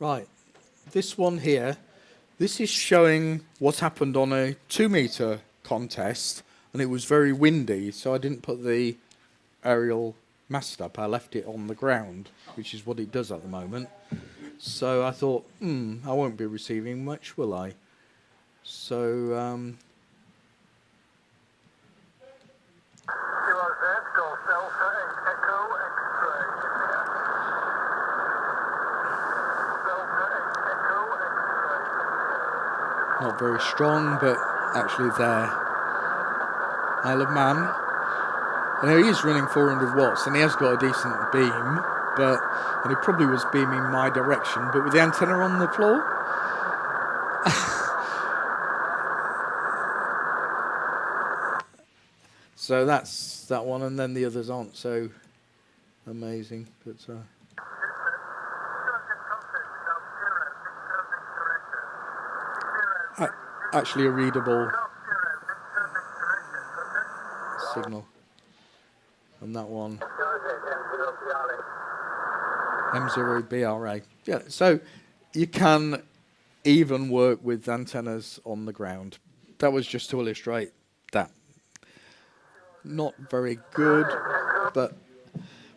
Right, this one here, this is showing what happened on a 2 meter contest, and it was very windy, so I didn't put the aerial mast up. I left it on the ground, which is what it does at the moment. So I thought, I won't be receiving much, will I? So, not very strong, but actually there. Isle of Man. I know he is running 400 watts, and he has got a decent beam, and he probably was beaming my direction, but with the antenna on the floor. So that's that one, and then the others aren't so amazing. But actually a readable signal. And that one, M0BRA. Yeah, so you can even work with antennas on the ground. That was just to illustrate that. Not very good, but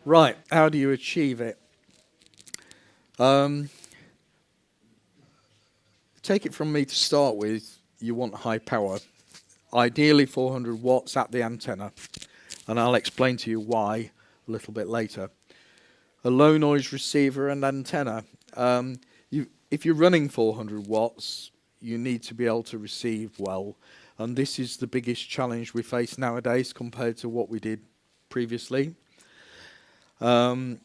right, how do you achieve it? Take it from me to start with, you want high power. Ideally 400 watts at the antenna, and I'll explain to you why a little bit later. A low noise receiver and antenna. If you're running 400 watts, you need to be able to receive well, and this is the biggest challenge we face nowadays compared to what we did previously. You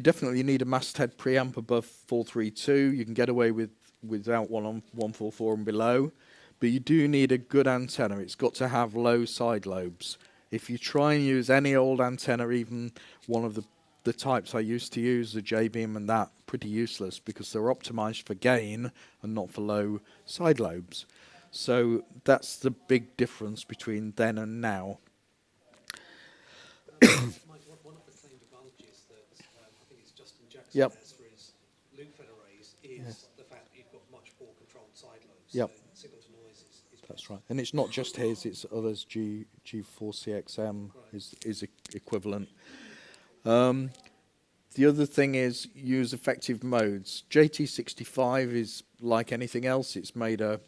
definitely need a masthead preamp above 432. You can get away without one on 144 and below, but you do need a good antenna. It's got to have low side lobes. If you try and use any old antenna, even one of the types I used to use, the J-beam and that, pretty useless because they're optimized for gain and not for low side lobes. So that's the big difference between then and now. Mike, one of the claimed advantages that I think it's Justin Jackson has for his loop fed arrays is the fact that you've got much more controlled side lobes. Yep. So signal to noise is That's right. And it's not just his, it's others. G4CXM is equivalent. The other thing is use effective modes. JT65 is like anything else. It's made a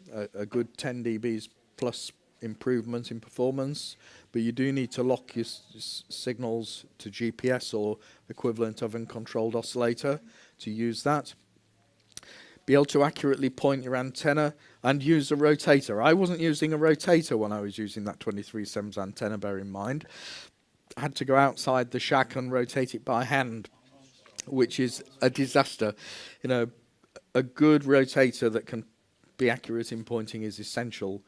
good 10 dBs plus improvement in performance, but you do need to lock your signals to GPS or equivalent of uncontrolled oscillator to use that. Be able to accurately point your antenna and use a rotator. I wasn't using a rotator when I was using that 23 SEMS antenna, bear in mind. I had to go outside the shack and rotate it by hand, which is a disaster. You know, a good rotator that can be accurate in pointing is essential.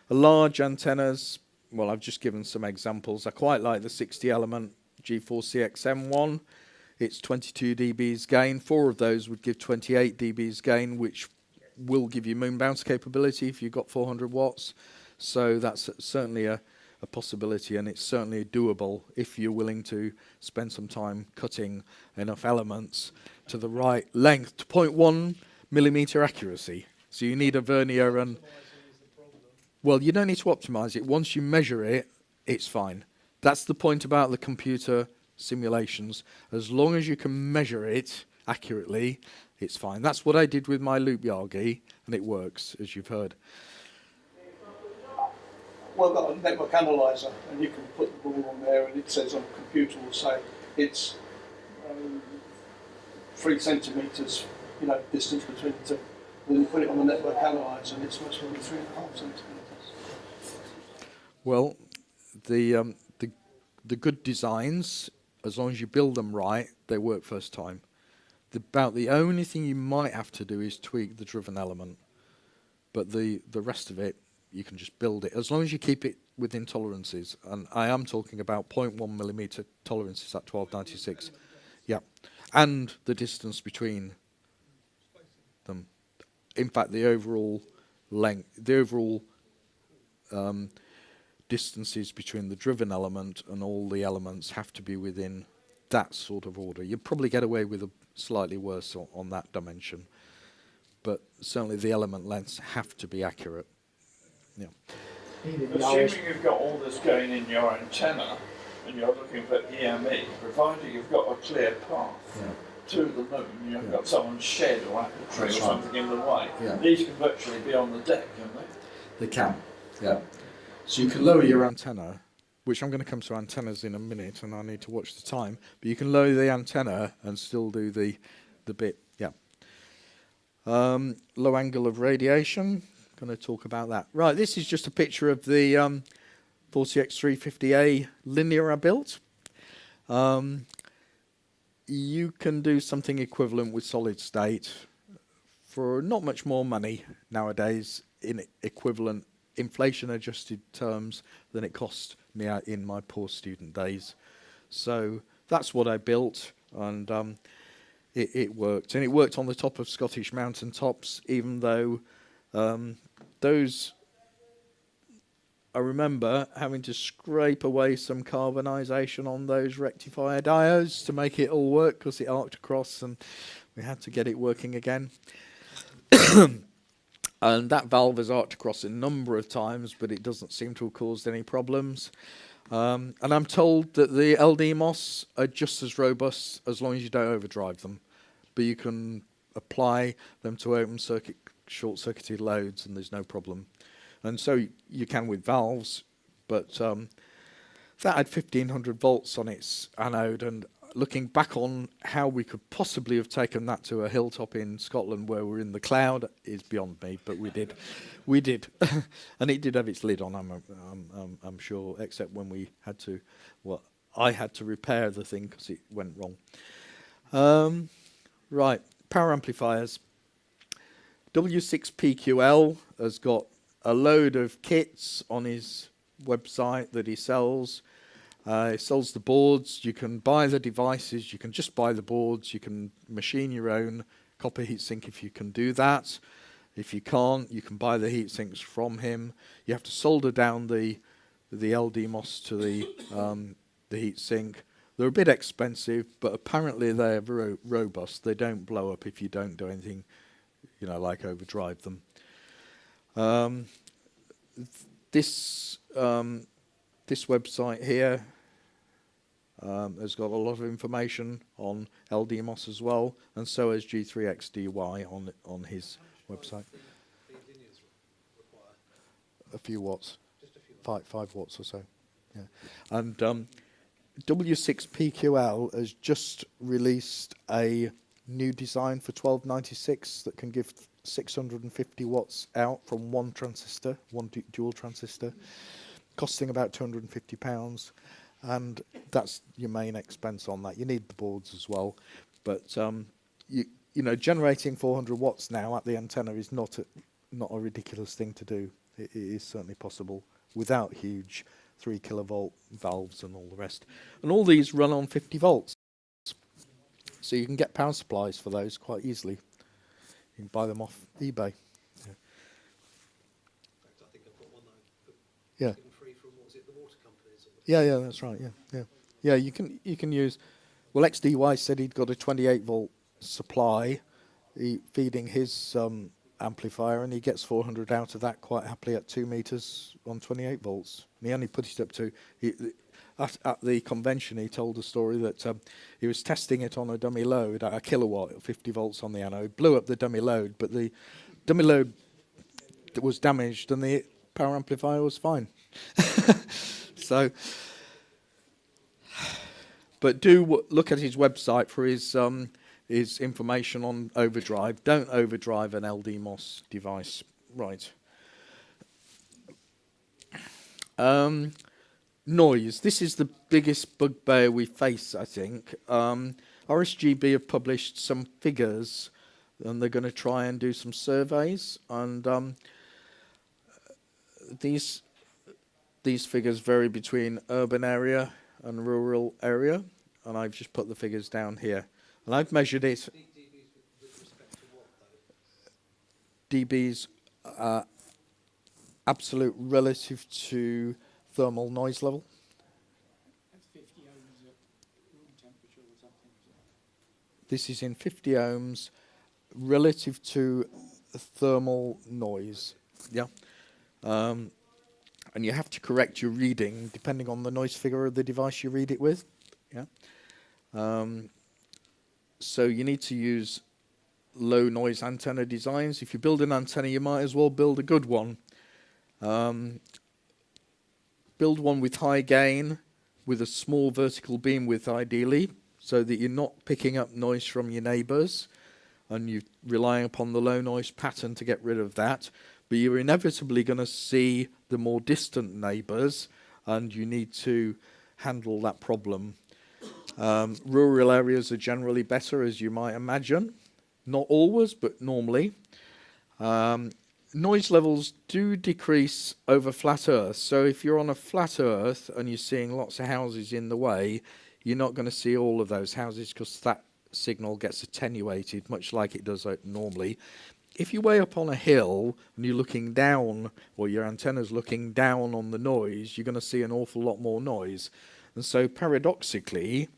Large antennas, well, I've just given some examples. I quite like the 60 element G4CXM one. It's 22 dBs gain. 4 of those would give 28 dBs gain, which will give you moon bounce capability if you've got 400 watts. So that's certainly a possibility, and it's certainly doable if you're willing to spend some time cutting enough elements to the right length to 0.1 millimeter accuracy. So you need a vernier, and well, you don't need to optimize it. Once you measure it, it's fine. That's the point about the computer simulations. As long as you can measure it accurately, it's fine. That's what I did with my loop Yagi, and it works, as you've heard. Well, I've got a network analyzer, and you can put the ball on there, and it says on the computer will say it's 3 centimeters, distance between the two. And then you put it on the network analyzer, and it's supposed to be 3.5 centimeters. Well, the good designs, as long as you build them right, they work first time. About the only thing you might have to do is tweak the driven element, but the rest of it, you can just build it, as long as you keep it within tolerances. And I am talking about 0.1 millimeter tolerances at 1296. Yeah, and the distance between them. In fact, the overall length, the overall distances between the driven element and all the elements have to be within that sort of order. You'd probably get away with a slightly worse on that dimension, but certainly the element lengths have to be accurate. Yeah. Assuming you've got all this going in your antenna and you're looking for EME, provided you've got a clear path to the moon, you haven't got someone's shed or apple tree or something in the way. Yeah. These can virtually be on the deck, can't they? They can, yeah. So you can lower your antenna, which I'm going to come to antennas in a minute, and I need to watch the time, but you can lower the antenna and still do the bit, yeah. Low angle of radiation, going to talk about that. Right, this is just a picture of the 40X350A linear I built. You can do something equivalent with solid state for not much more money nowadays in equivalent inflation-adjusted terms than it cost me in my poor student days. So that's what I built, and it worked. And it worked on the top of Scottish mountain tops, even though those... I remember having to scrape away some carbonisation on those rectifier diodes to make it all work, because it arced across and we had to get it working again. And that valve has arced across a number of times, but it doesn't seem to have caused any problems. And I'm told that the LDMOS are just as robust as long as you don't overdrive them. But you can apply them to open circuit, short-circuited loads, and there's no problem. And so you can with valves, but that had 1500 volts on its anode, and looking back on how we could possibly have taken that to a hilltop in Scotland where we're in the cloud is beyond me, but we did. And it did have its lid on, I'm sure, except when we had to, well, I had to repair the thing because it went wrong. Right, power amplifiers. W6PQL has got a load of kits on his website that he sells. He sells the boards. You can buy the devices. You can just buy the boards. You can machine your own copper heatsink if you can do that. If you can't, you can buy the heatsinks from him. You have to solder down the LDMOS to the heatsink. They're a bit expensive, but apparently they're very robust. They don't blow up if you don't do anything, you know, like overdrive them. This website here has got a lot of information on LDMOS as well, and so has G4CDF on his website. The linears require A few watts, just a few watts. 5 watts or so. Yeah, and W6PQL has just released a new design for 1296 that can give 650 watts out from one transistor, one dual transistor, costing about £250, and that's your main expense on that. You need the boards as well, but you know, generating 400 watts now at the antenna is not a ridiculous thing to do. It is certainly possible without huge 3 kilovolt valves and all the rest. And all these run on 50 volts, so you can get power supplies for those quite easily. You can buy them off eBay. Yeah. In fact, I think I've got one that I put Yeah. given free from, what was it, the water companies? Or the Yeah, that's right. Yeah. You can use. Well, XDY said he'd got a 28 volt supply, feeding his amplifier, and he gets 400 out of that quite happily at 2 meters on 28 volts. And he only put it up to. At the convention, he told a story that he was testing it on a dummy load at a kilowatt, 50 volts on the anode, blew up the dummy load, but the dummy load was damaged and the power amplifier was fine. So, but do look at his website for his information on overdrive. Don't overdrive an LDMOS device. Right. Noise. This is the biggest bugbear we face, I think. RSGB have published some figures, and they're going to try and do some surveys. And these figures vary between urban area and rural area, and I've just put the figures down here. And I've measured it. dBs with respect to what, though? dBs absolute relative to thermal noise level. That's 50 ohms at room temperature or something? This is in 50 ohms relative to thermal noise. Yeah. And you have to correct your reading depending on the noise figure of the device you read it with. Yeah. So you need to use low noise antenna designs. If you build an antenna, you might as well build a good one. Build one with high gain, with a small vertical beam width ideally, so that you're not picking up noise from your neighbours and you're relying upon the low noise pattern to get rid of that. But you're inevitably going to see the more distant neighbours, and you need to handle that problem. Rural areas are generally better, as you might imagine. Not always, but normally. Noise levels do decrease over flat Earth. So if you're on a flat Earth and you're seeing lots of houses in the way, you're not going to see all of those houses because that signal gets attenuated, much like it does normally. If you're way up on a hill and you're looking down, or your antenna's looking down on the noise, you're going to see an awful lot more noise. And so paradoxically,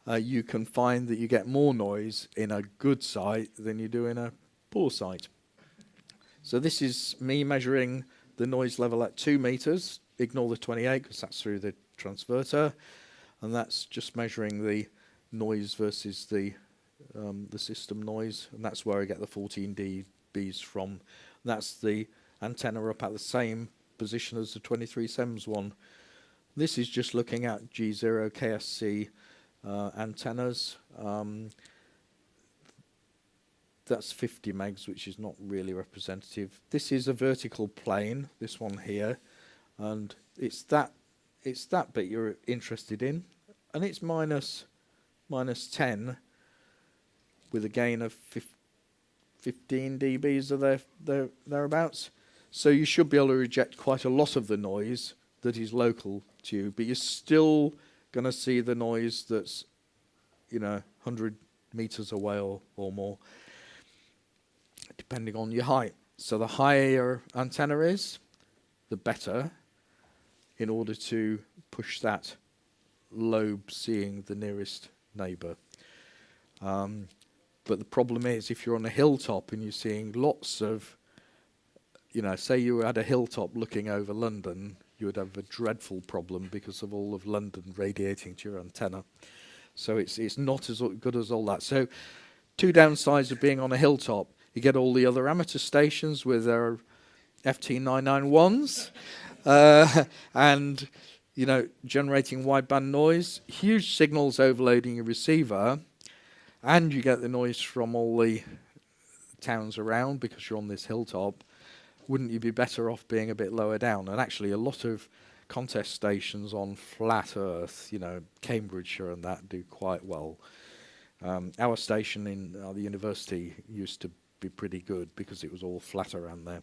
you can find that you get more noise in a good site than you do in a poor site. So this is me measuring the noise level at 2 meters. Ignore the 28 because that's through the transverter. And that's just measuring the noise versus the system noise. And that's where I get the 14 dBs from. And that's the antenna up at the same position as the 23 SEMS one. This is just looking at G4CDF antennas. That's 50 megs, which is not really representative. This is a vertical plane, this one here, and it's that bit you're interested in, and it's minus 10 with a gain of 15 dBs or thereabouts. So you should be able to reject quite a lot of the noise that is local to you, but you're still going to see the noise that's, 100 meters away or more, depending on your height. So the higher your antenna is, the better, in order to push that lobe seeing the nearest neighbour. But the problem is, if you're on a hilltop and you're seeing lots of, say you were at a hilltop looking over London, you would have a dreadful problem because of all of London radiating to your antenna. So it's not as good as all that. So 2 downsides of being on a hilltop: you get all the other amateur stations with their FT991s, and generating wideband noise, huge signals overloading your receiver, and you get the noise from all the towns around because you're on this hilltop. Wouldn't you be better off being a bit lower down? And actually, a lot of contest stations on flat Earth, Cambridgeshire and that, do quite well. Our station in the university used to be pretty good because it was all flat around there.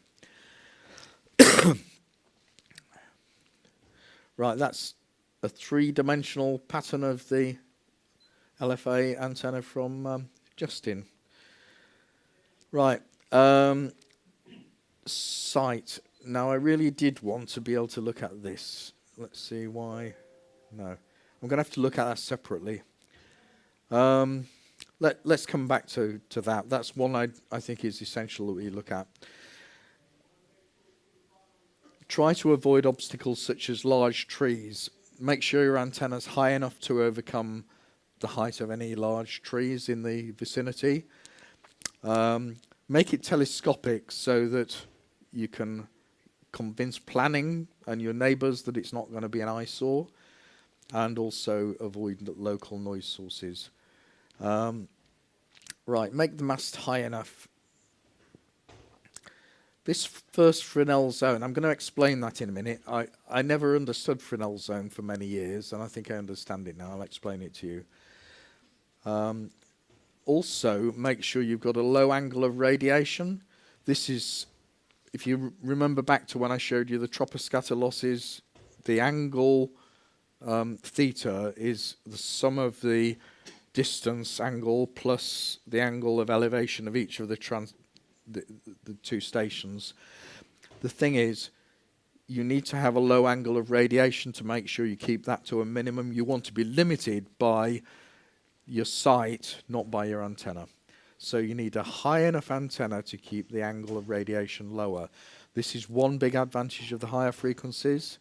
Right, that's a 3-dimensional pattern of the LFA antenna from Justin. Right, site. Now I really did want to be able to look at this. Let's see why. No, I'm going to have to look at that separately. Let's come back to that. That's one I think is essential that we look at. Try to avoid obstacles such as large trees. Make sure your antenna's high enough to overcome the height of any large trees in the vicinity. Make it telescopic so that you can convince planning and your neighbours that it's not going to be an eyesore, and also avoid local noise sources. Right, make the mast high enough. This first Fresnel zone, I'm going to explain that in a minute. I never understood Fresnel zone for many years, and I think I understand it now. I'll explain it to you. Also, make sure you've got a low angle of radiation. This is, if you remember back to when I showed you the troposcatter losses, the angle theta is the sum of the distance angle plus the angle of elevation of each of the 2 stations. The thing is, you need to have a low angle of radiation to make sure you keep that to a minimum. You want to be limited by your site, not by your antenna. So you need a high enough antenna to keep the angle of radiation lower. This is one big advantage of the higher frequencies,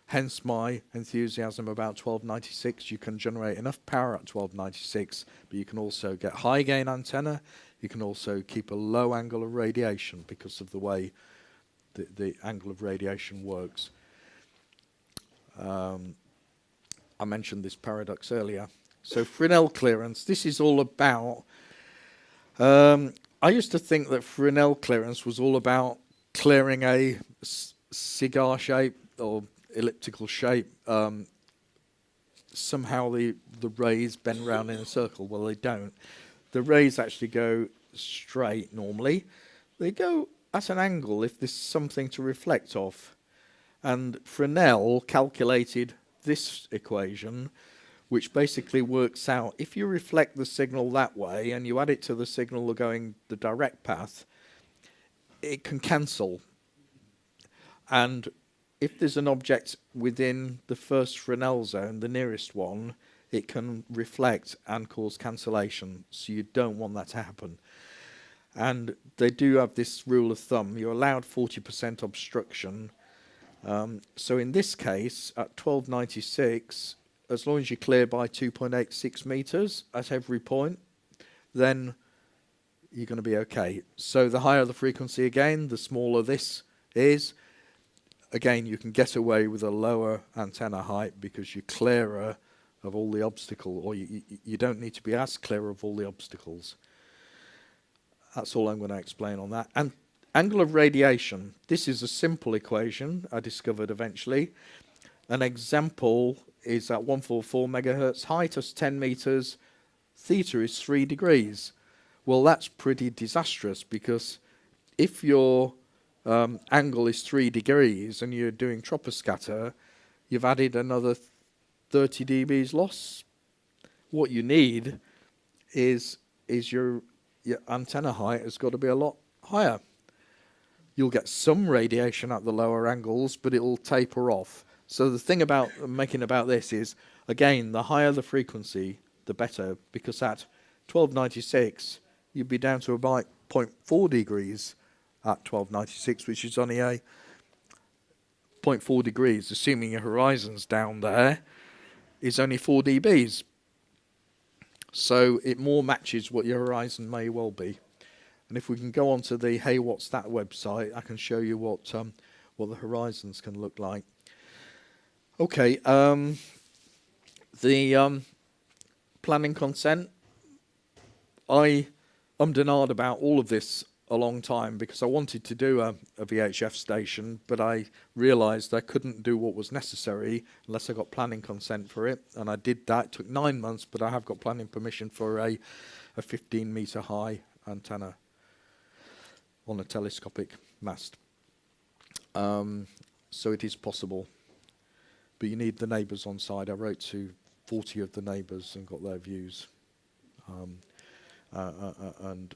hence my enthusiasm about 1296. You can generate enough power at 1296, but you can also get high gain antenna. You can also keep a low angle of radiation because of the way the angle of radiation works. I mentioned this paradox earlier. So Fresnel clearance, this is all about, I used to think that Fresnel clearance was all about clearing a cigar shape or elliptical shape. Somehow the rays bend round in a circle. Well, they don't. The rays actually go straight normally. They go at an angle if there's something to reflect off. And Fresnel calculated this equation, which basically works out if you reflect the signal that way and you add it to the signal going the direct path, it can cancel. And if there's an object within the first Fresnel zone, the nearest one, it can reflect and cause cancellation. So you don't want that to happen. And they do have this rule of thumb. You're allowed 40% obstruction. So in this case, at 1296, as long as you clear by 2.86 meters at every point, then you're going to be okay. So the higher the frequency again, the smaller this is. Again, you can get away with a lower antenna height because you're clearer of all the obstacles, or you don't need to be as clear of all the obstacles. That's all I'm going to explain on that. And angle of radiation. This is a simple equation I discovered eventually. An example is at 144 megahertz, height is 10 meters, theta is 3 degrees. Well, that's pretty disastrous because if your angle is 3 degrees and you're doing troposcatter, you've added another 30 dBs loss. What you need is your antenna height has got to be a lot higher. You'll get some radiation at the lower angles, but it'll taper off. So the thing about making about this is, again, the higher the frequency, the better, because at 1296, you'd be down to about 0.4 degrees at 1296, which is only a 0.4 degrees, assuming your horizon's down there, is only 4 dBs. So it more matches what your horizon may well be. And if we can go on to the Hey What's That website, I can show you what the horizons can look like. Okay, the planning consent. I ummed and ahed about all of this a long time because I wanted to do a VHF station, but I realised I couldn't do what was necessary unless I got planning consent for it, and I did that. It took 9 months, but I have got planning permission for a 15 metre high antenna on a telescopic mast. So it is possible, but you need the neighbours on side. I wrote to 40 of the neighbours and got their views. And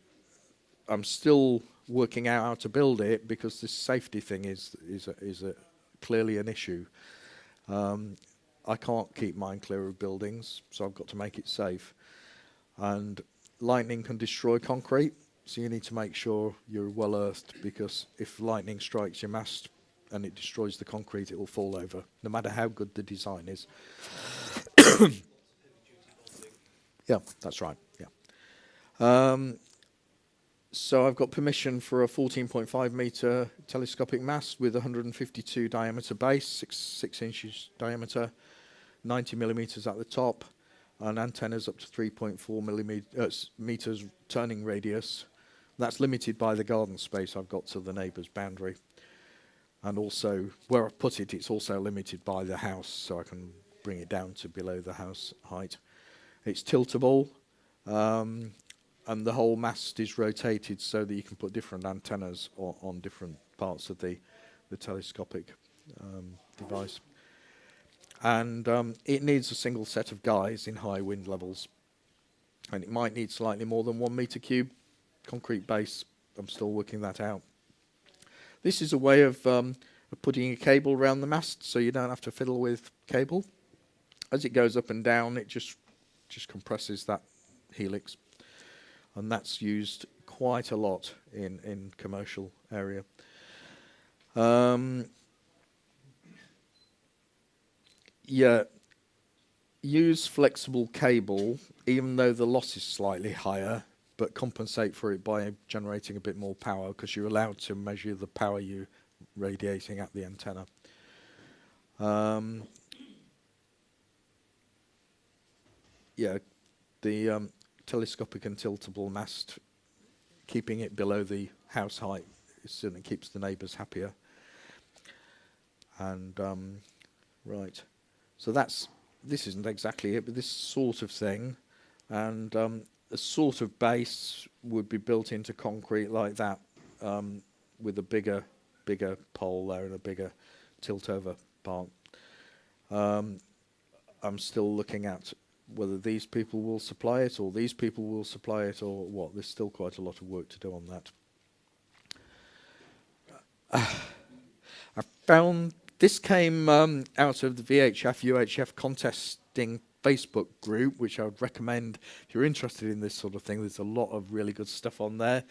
I'm still working out how to build it because this safety thing is clearly an issue. I can't keep mine clear of buildings, so I've got to make it safe. And lightning can destroy concrete, so you need to make sure you're well earthed, because if lightning strikes your mast and it destroys the concrete, it will fall over, no matter how good the design is. Yeah, that's right. Yeah. So I've got permission for a 14.5 metre telescopic mast with 152 diameter base, 6 inches diameter, 90 millimetres at the top, and antennas up to 3.4 metres turning radius. That's limited by the garden space I've got to the neighbour's boundary. And also, where I've put it, it's also limited by the house, so I can bring it down to below the house height. It's tiltable. And the whole mast is rotated so that you can put different antennas on different parts of the telescopic device. And it needs a single set of guys in high wind levels. And it might need slightly more than 1 metre cube concrete base. I'm still working that out. This is a way of putting a cable around the mast so you don't have to fiddle with cable. As it goes up and down, it just compresses that helix, and that's used quite a lot in commercial area. Yeah, use flexible cable, even though the loss is slightly higher, but compensate for it by generating a bit more power, because you're allowed to measure the power you're radiating at the antenna. Yeah, the telescopic and tiltable mast, keeping it below the house height certainly keeps the neighbours happier. And right, so this isn't exactly it, but this sort of thing, and a sort of base would be built into concrete like that, with a bigger pole there and a bigger tilt over part. I'm still looking at whether these people will supply it or these people will supply it or what. There's still quite a lot of work to do on that. I found this came out of the VHF UHF contesting Facebook group, which I would recommend if you're interested in this sort of thing. There's a lot of really good stuff on there,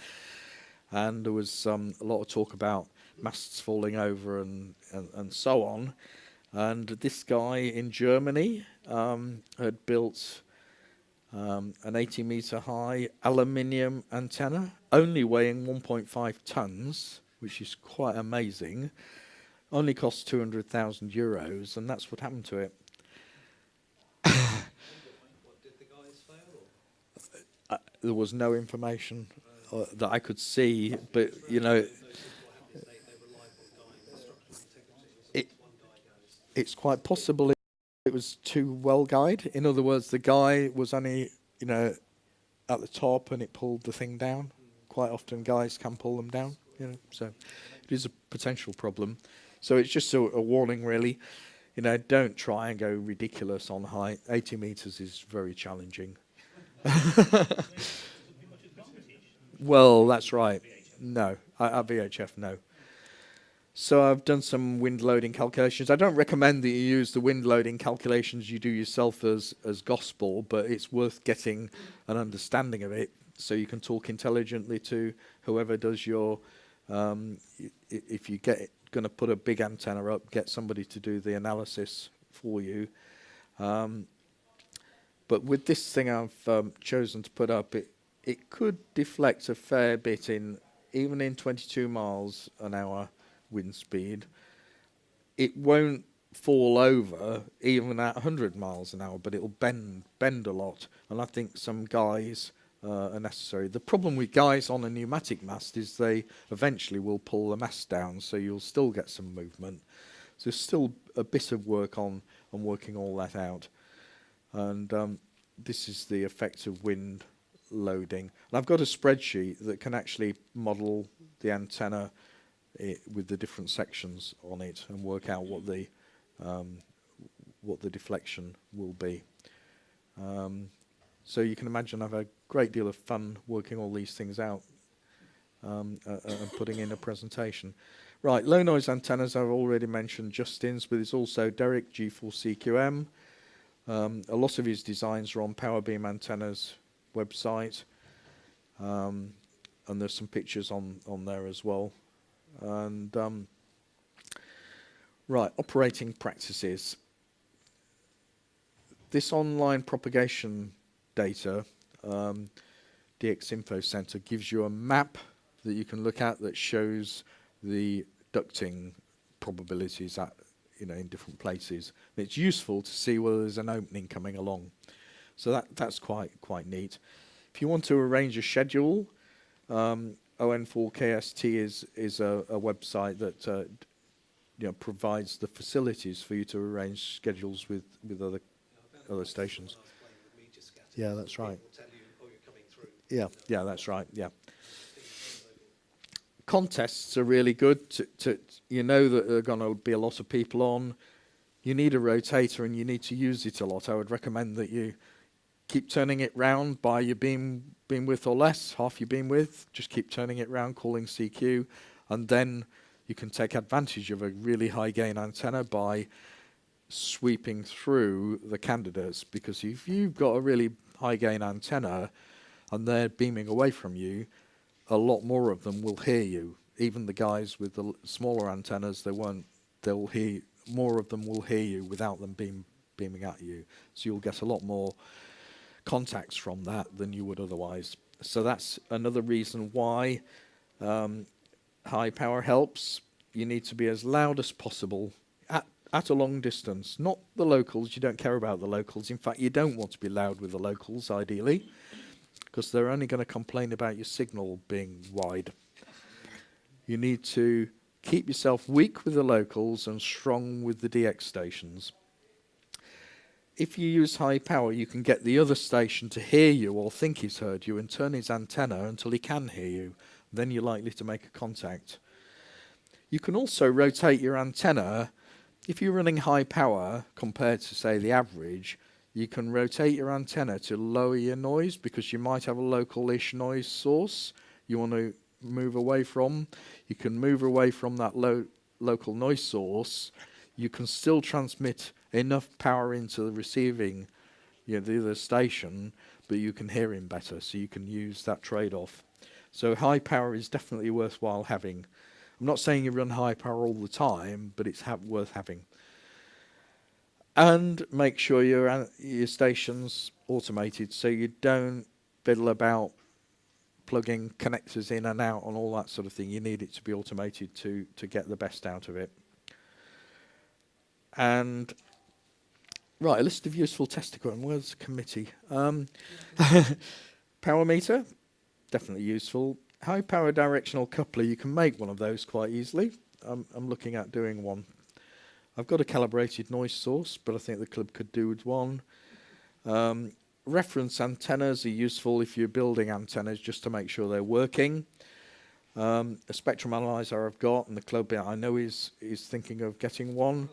and there was a lot of talk about masts falling over and so on. And this guy in Germany had built an 80-meter high aluminium antenna, only weighing 1.5 tons, which is quite amazing. Only cost 200,000 euros, and that's what happened to it. What, did the guys fail? Or? There was no information that I could see, but you know, it's quite possible it was too well guide. In other words, the guy was only, you know, at the top and it pulled the thing down. Quite often guys can pull them down, you know, so it is a potential problem. So it's just a warning, really. You know, don't try and go ridiculous on height. 80 meters is very challenging. Well, that's right. No, at VHF, no. So I've done some wind loading calculations. I don't recommend that you use the wind loading calculations you do yourself as gospel, but it's worth getting an understanding of it so you can talk intelligently to whoever does your, if you going to put a big antenna up, get somebody to do the analysis for you. But with this thing I've chosen to put up, it could deflect a fair bit even in 22 miles an hour wind speed. It won't fall over even at 100 miles an hour, but it'll bend a lot, and I think some guys are necessary. The problem with guys on a pneumatic mast is they eventually will pull the mast down, so you'll still get some movement. So there's still a bit of work on working all that out. And this is the effect of wind loading. And I've got a spreadsheet that can actually model the antenna with the different sections on it and work out what the deflection will be. So you can imagine I've had a great deal of fun working all these things out and putting in a presentation. Right, low noise antennas, I've already mentioned Justin's, but there's also Derek, G4CQM. A lot of his designs are on Powerbeam Antennas website, and there's some pictures on there as well. And right, operating practices. This online propagation data, DX Info Center, gives you a map that you can look at that shows the ducting probabilities at, you know, in different places. And it's useful to see whether there's an opening coming along. So that's quite neat. If you want to arrange a schedule, ON4KST is a website that you know, provides the facilities for you to arrange schedules with other stations. Yeah, that's right. Yeah, that's right. Yeah. Contests are really good. To you know that there are going to be a lot of people on. You need a rotator and you need to use it a lot. I would recommend that you keep turning it round by your beam width or less, half your beam width. Just keep turning it round, calling CQ, and then you can take advantage of a really high gain antenna by sweeping through the candidates, because if you've got a really high gain antenna and they're beaming away from you, a lot more of them will hear you. Even the guys with the smaller antennas, they'll hear, more of them will hear you without them beaming at you. So you'll get a lot more contacts from that than you would otherwise. So that's another reason why high power helps. You need to be as loud as possible at a long distance. Not the locals, you don't care about the locals. In fact, you don't want to be loud with the locals, ideally, because they're only going to complain about your signal being wide. You need to keep yourself weak with the locals and strong with the DX stations. If you use high power, you can get the other station to hear you or think he's heard you and turn his antenna until he can hear you. Then you're likely to make a contact. You can also rotate your antenna. If you're running high power compared to, say, the average, you can rotate your antenna to lower your noise, because you might have a local-ish noise source you want to move away from. You can move away from that local noise source. You can still transmit enough power into the receiving, the other station, but you can hear him better, so you can use that trade-off. So high power is definitely worthwhile having. I'm not saying you run high power all the time, but it's worth having. And make sure your station's automated, so you don't fiddle about plugging connectors in and out and all that sort of thing. You need it to be automated to get the best out of it. And right, a list of useful test equipment. Where's the committee? Power meter, definitely useful. High power directional coupler, you can make one of those quite easily. I'm looking at doing one. I've got a calibrated noise source, but I think the club could do with one. Reference antennas are useful if you're building antennas, just to make sure they're working. A spectrum analyzer I've got, and the club I know is thinking of getting one.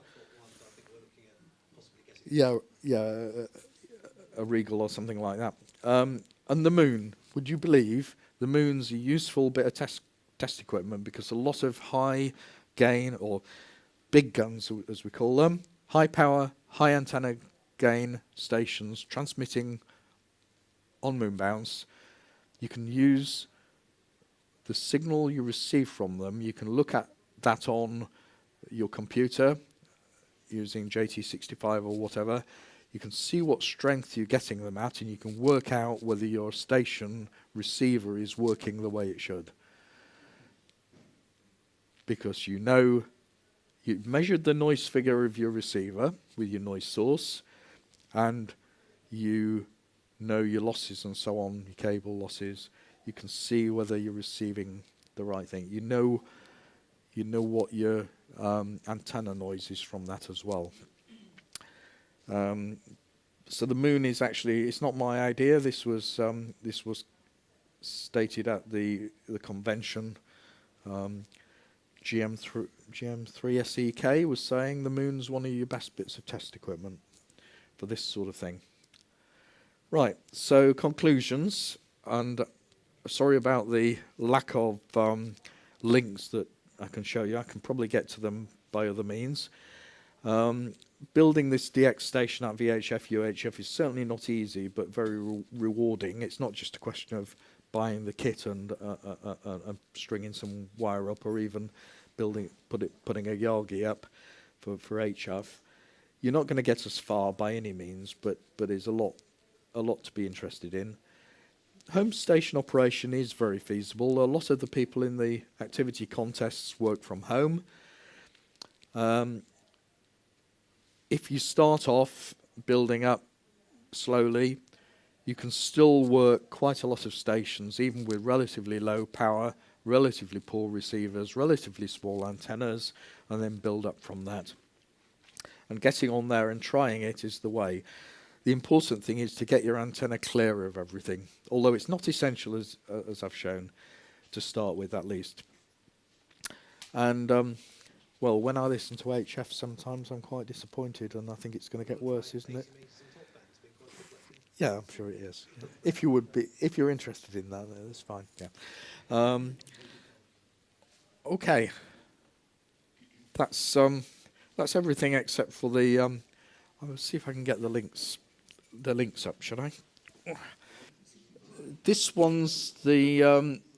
Yeah, a Regal or something like that. And the moon. Would you believe the moon's a useful bit of test equipment, because a lot of high gain, or big guns as we call them, high power, high antenna gain stations transmitting on moon bounce, you can use the signal you receive from them. You can look at that on your computer using JT65 or whatever. You can see what strength you're getting them at, and you can work out whether your station receiver is working the way it should. Because you've measured the noise figure of your receiver with your noise source, and you know your losses and so on, your cable losses. You can see whether you're receiving the right thing. You know what your antenna noise is from that as well. So the moon is actually, it's not my idea. This was stated at the convention. GM3 SEK was saying the moon's one of your best bits of test equipment for this sort of thing. Right, so conclusions, and sorry about the lack of links that I can show you. I can probably get to them by other means. Building this DX station at VHF, UHF is certainly not easy, but very rewarding. It's not just a question of buying the kit and stringing some wire up, or even putting a Yagi up for HF. You're not going to get as far by any means, but there's a lot to be interested in. Home station operation is very feasible. A lot of the people in the activity contests work from home. If you start off building up slowly, you can still work quite a lot of stations, even with relatively low power, relatively poor receivers, relatively small antennas, and then build up from that. And getting on there and trying it is the way. The important thing is to get your antenna clear of everything, although it's not essential, as I've shown, to start with at least. And well, when I listen to HF, sometimes I'm quite disappointed, and I think it's going to get worse, isn't it? Yeah, I'm sure it is. If you're interested in that, that's fine. Yeah. Okay. that's everything except for the. I'll see if I can get the links up, shall I? This one's the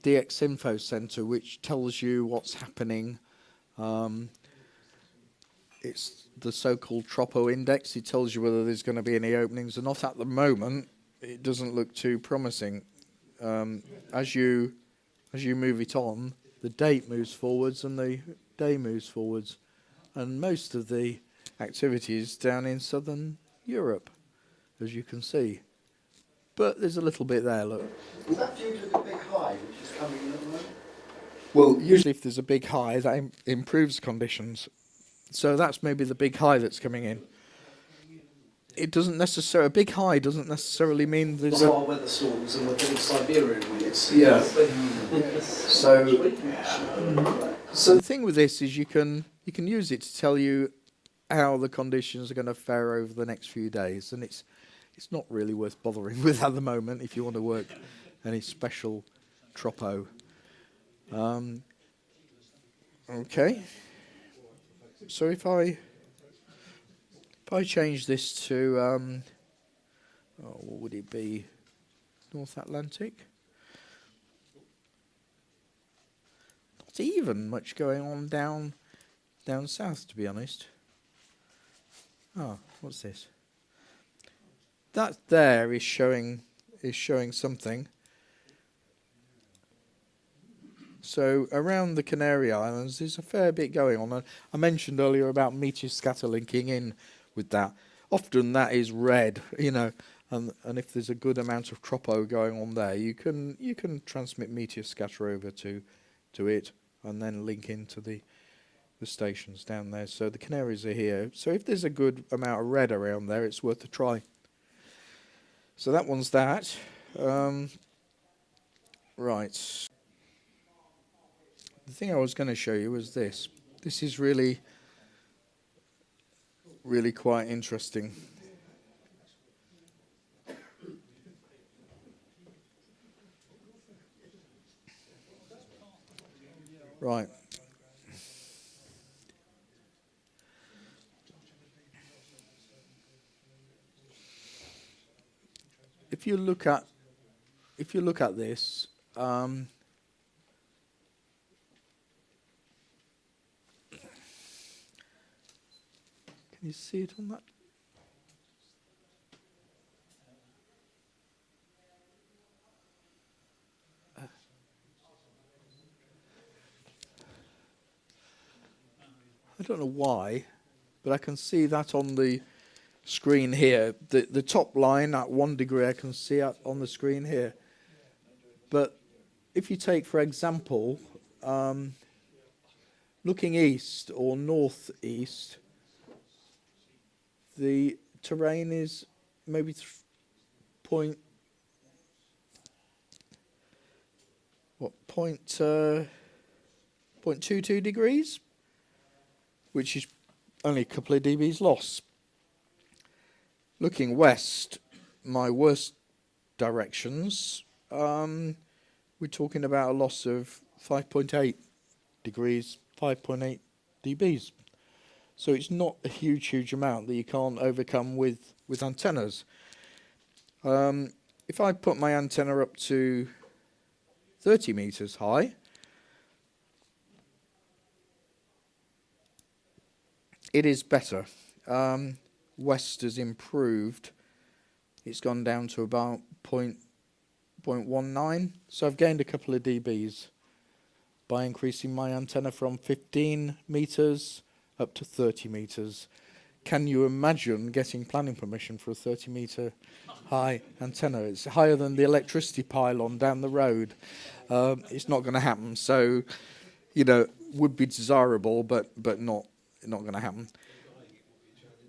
DX Info Center, which tells you what's happening. It's the so-called Tropo Index. It tells you whether there's going to be any openings or not. At the moment, it doesn't look too promising. As you move it on, the date moves forwards and the day moves forwards, and most of the activity is down in southern Europe, as you can see. But there's a little bit there, look. Was that due to the big high which is coming in at the moment? Well, usually if there's a big high, that improves conditions. So that's maybe the big high that's coming in. It doesn't necessarily, a big high doesn't necessarily mean there's There are weather storms and we're getting Siberian winds. Yeah. So, So the thing with this is you can use it to tell you how the conditions are going to fare over the next few days, and it's not really worth bothering with at the moment if you want to work any special tropo. Okay. So if I change this to what would it be? North Atlantic. Not even much going on down south, to be honest. Oh, what's this? That there is showing something. So around the Canary Islands, there's a fair bit going on. I mentioned earlier about meteor scatter linking in with that. Often that is red, you know, and if there's a good amount of tropo going on there, you can transmit meteor scatter over to it and then link into the stations down there. So the Canaries are here. So if there's a good amount of red around there, it's worth a try. So that one's that. Right. The thing I was going to show you was this. This is really quite interesting. Right. If you look at this, can you see it on that? I don't know why, but I can see that on the screen here. The top line at 1 degree I can see it on the screen here. But if you take, for example, looking east or northeast, the terrain is maybe 0.22 degrees, which is only a couple of dBs loss. Looking west, my worst directions, we're talking about a loss of 5.8 degrees, 5.8 dBs. So it's not a huge amount that you can't overcome with antennas. If I put my antenna up to 30 meters high, it is better. West has improved. It's gone down to about 0.19. So I've gained a couple of dBs by increasing my antenna from 15 meters up to 30 meters. Can you imagine getting planning permission for a 30 meter high antenna? It's higher than the electricity pylon down the road. It's not going to happen. So, you know, would be desirable, but not going to happen.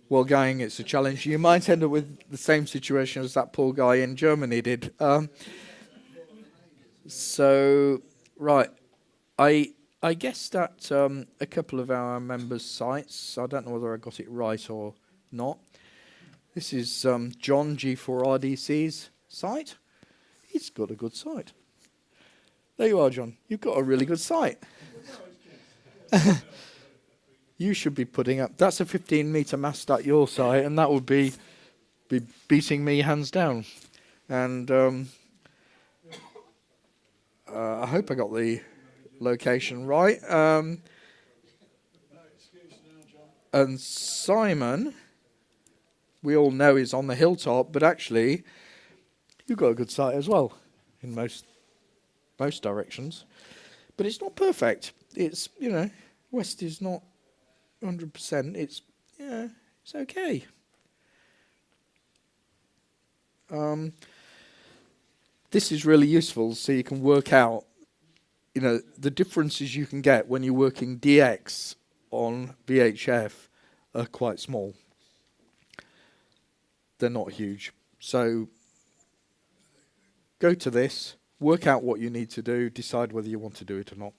Well, going, it's a challenge. You might end up with the same situation as that poor guy in Germany did. So, right, I guessed at a couple of our members' sites. I don't know whether I got it right or not. This is John G4RDC's site. He's got a good site. There you are, John. You've got a really good site. you should be putting up, that's a 15-metre mast at your site, and that would be beating me hands down. And I hope I got the location right. And Simon, we all know is on the hilltop, but actually, you've got a good site as well in most directions. But it's not perfect. It's, west is not 100%. It's okay. This is really useful, so you can work out, the differences you can get when you're working DX on VHF are quite small. They're not huge. So go to this, work out what you need to do, decide whether you want to do it or not.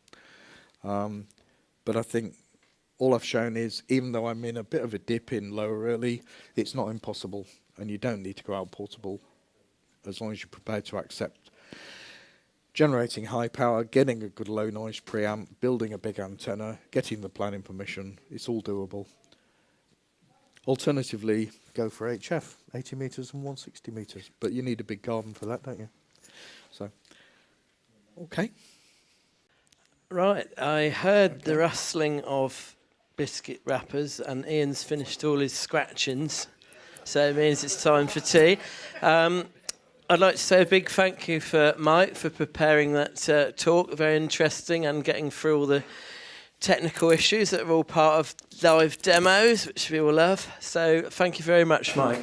But I think all I've shown is, even though I'm in a bit of a dip in lower early, it's not impossible, and you don't need to go out portable as long as you're prepared to accept generating high power, getting a good low noise preamp, building a big antenna, getting the planning permission. It's all doable. Alternatively, go for HF, 80 metres and 160 metres. But you need a big garden for that, don't you? So, okay. Right, I heard the rustling of biscuit wrappers, and Ian's finished all his scratchings, so it means it's time for tea. I'd like to say a big thank you for Mike for preparing that talk, very interesting, and getting through all the technical issues that are all part of live demos, which we all love. So thank you very much, Mike.